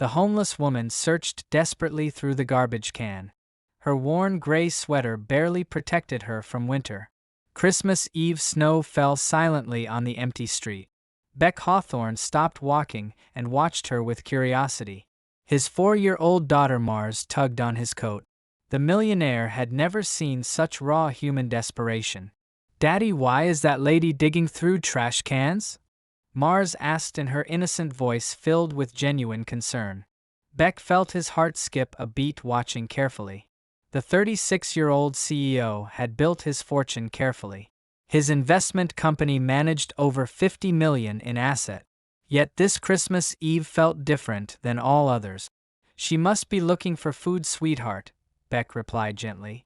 The homeless woman searched desperately through the garbage can. Her worn gray sweater barely protected her from winter. Christmas Eve snow fell silently on the empty street. Beck Hawthorne stopped walking and watched her with curiosity. His 4-year-old daughter Mars tugged on his coat. The millionaire had never seen such raw human desperation. "Daddy, why is that lady digging through trash cans?" Mars asked in her innocent voice filled with genuine concern. Beck felt his heart skip a beat watching carefully. The 36-year-old CEO had built his fortune carefully. His investment company managed over $50 million in asset. Yet this Christmas Eve felt different than all others. "She must be looking for food, sweetheart," Beck replied gently.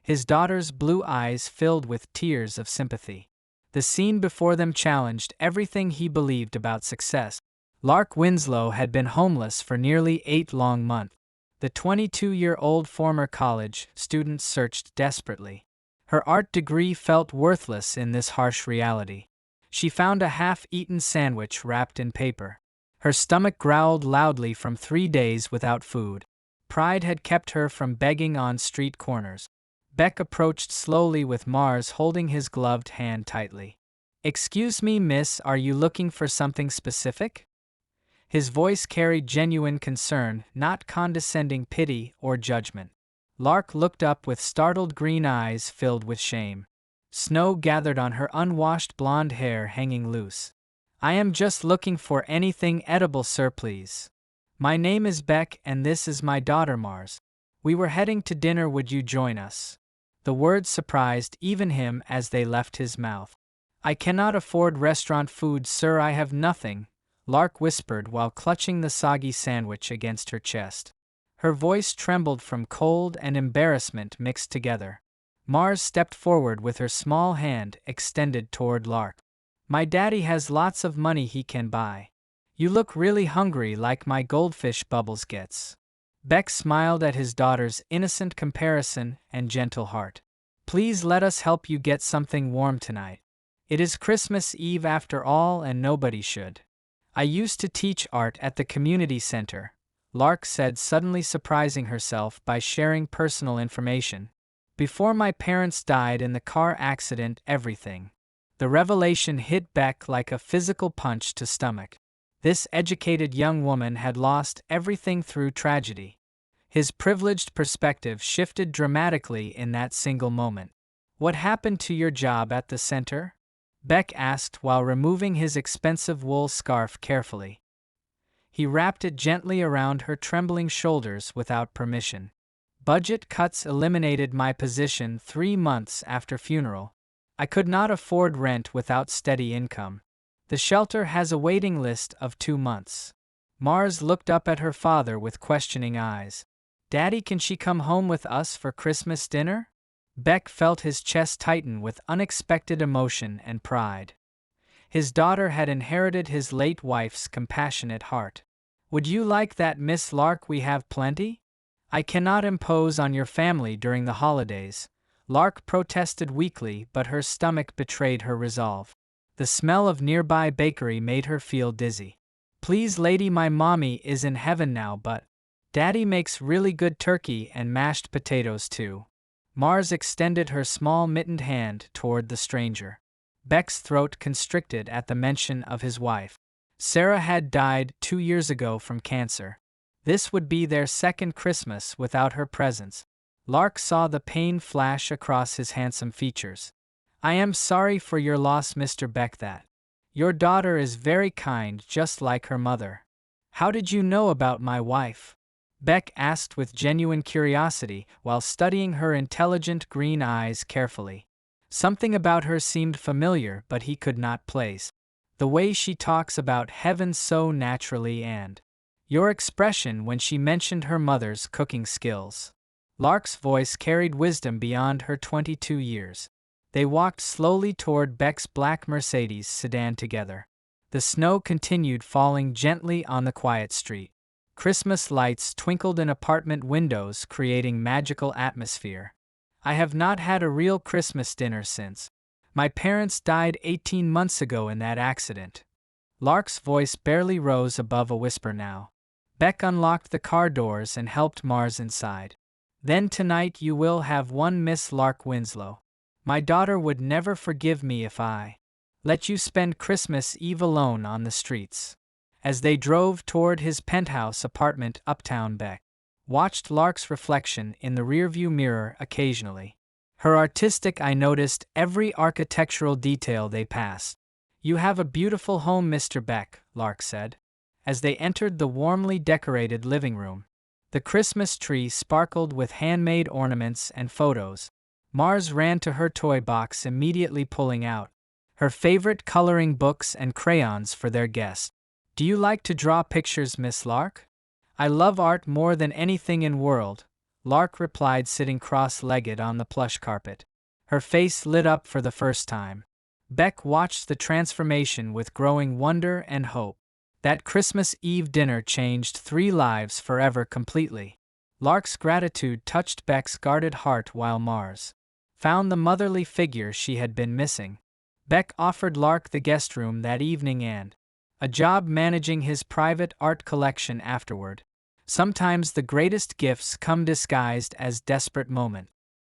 His daughter's blue eyes filled with tears of sympathy. The scene before them challenged everything he believed about success. Lark Winslow had been homeless for nearly 8 long months. The 22-year-old former college student searched desperately. Her art degree felt worthless in this harsh reality. She found a half-eaten sandwich wrapped in paper. Her stomach growled loudly from 3 days without food. Pride had kept her from begging on street corners. Beck approached slowly with Mars holding his gloved hand tightly. "Excuse me, miss, are you looking for something specific?" His voice carried genuine concern, not condescending pity or judgment. Lark looked up with startled green eyes filled with shame. Snow gathered on her unwashed blonde hair hanging loose. "I am just looking for anything edible, sir, please. My name is Beck and this is my daughter Mars. We were heading to dinner, would you join us?" The words surprised even him as they left his mouth. "I cannot afford restaurant food, sir, I have nothing," Lark whispered while clutching the soggy sandwich against her chest. Her voice trembled from cold and embarrassment mixed together. Mars stepped forward with her small hand extended toward Lark. "My daddy has lots of money he can buy. You look really hungry like my goldfish Bubbles gets." Beck smiled at his daughter's innocent comparison and gentle heart. "Please let us help you get something warm tonight. It is Christmas Eve after all and nobody should." "I used to teach art at the community center," Lark said, suddenly surprising herself by sharing personal information. "Before my parents died in the car accident, everything." The revelation hit Beck like a physical punch to stomach. This educated young woman had lost everything through tragedy. His privileged perspective shifted dramatically in that single moment. "What happened to your job at the center?" Beck asked while removing his expensive wool scarf carefully. He wrapped it gently around her trembling shoulders without permission. "Budget cuts eliminated my position 3 months after funeral. I could not afford rent without steady income. The shelter has a waiting list of 2 months." Mars looked up at her father with questioning eyes. "Daddy, can she come home with us for Christmas dinner?" Beck felt his chest tighten with unexpected emotion and pride. His daughter had inherited his late wife's compassionate heart. "Would you like that, Miss Lark? We have plenty." "I cannot impose on your family during the holidays," Lark protested weakly, but her stomach betrayed her resolve. The smell of nearby bakery made her feel dizzy. "Please, lady, my mommy is in heaven now, but Daddy makes really good turkey and mashed potatoes too." Mars extended her small mittened hand toward the stranger. Beck's throat constricted at the mention of his wife. Sarah had died 2 years ago from cancer. This would be their second Christmas without her presence. Lark saw the pain flash across his handsome features. "I am sorry for your loss, Mr. Beck. That your daughter is very kind, just like her mother." "How did you know about my wife?" Beck asked with genuine curiosity while studying her intelligent green eyes carefully. Something about her seemed familiar, but he could not place. The way she talks about heaven so naturally, and your expression when she mentioned her mother's cooking skills. Lark's voice carried wisdom beyond her 22 years. They walked slowly toward Beck's black Mercedes sedan together. The snow continued falling gently on the quiet street. Christmas lights twinkled in apartment windows, creating magical atmosphere. "I have not had a real Christmas dinner since my parents died 18 months ago in that accident." Lark's voice barely rose above a whisper now. Beck unlocked the car doors and helped Mars inside. Then tonight you will have one Miss Lark Winslow. My daughter would never forgive me if I let you spend Christmas Eve alone on the streets. As they drove toward his penthouse apartment uptown, Beck watched Lark's reflection in the rearview mirror occasionally. Her artistic eye noticed every architectural detail they passed. You have a beautiful home, Mr. Beck, Lark said, as they entered the warmly decorated living room. The Christmas tree sparkled with handmade ornaments and photos. Mars ran to her toy box, immediately pulling out her favorite coloring books and crayons for their guest. Do you like to draw pictures, Miss Lark? I love art more than anything in world, Lark replied, sitting cross-legged on the plush carpet. Her face lit up for the first time. Beck watched the transformation with growing wonder and hope. That Christmas Eve dinner changed 3 lives forever completely. Lark's gratitude touched Beck's guarded heart while Mars found the motherly figure she had been missing. Beck offered Lark the guest room that evening and a job managing his private art collection afterward. Sometimes the greatest gifts come disguised as desperate moments.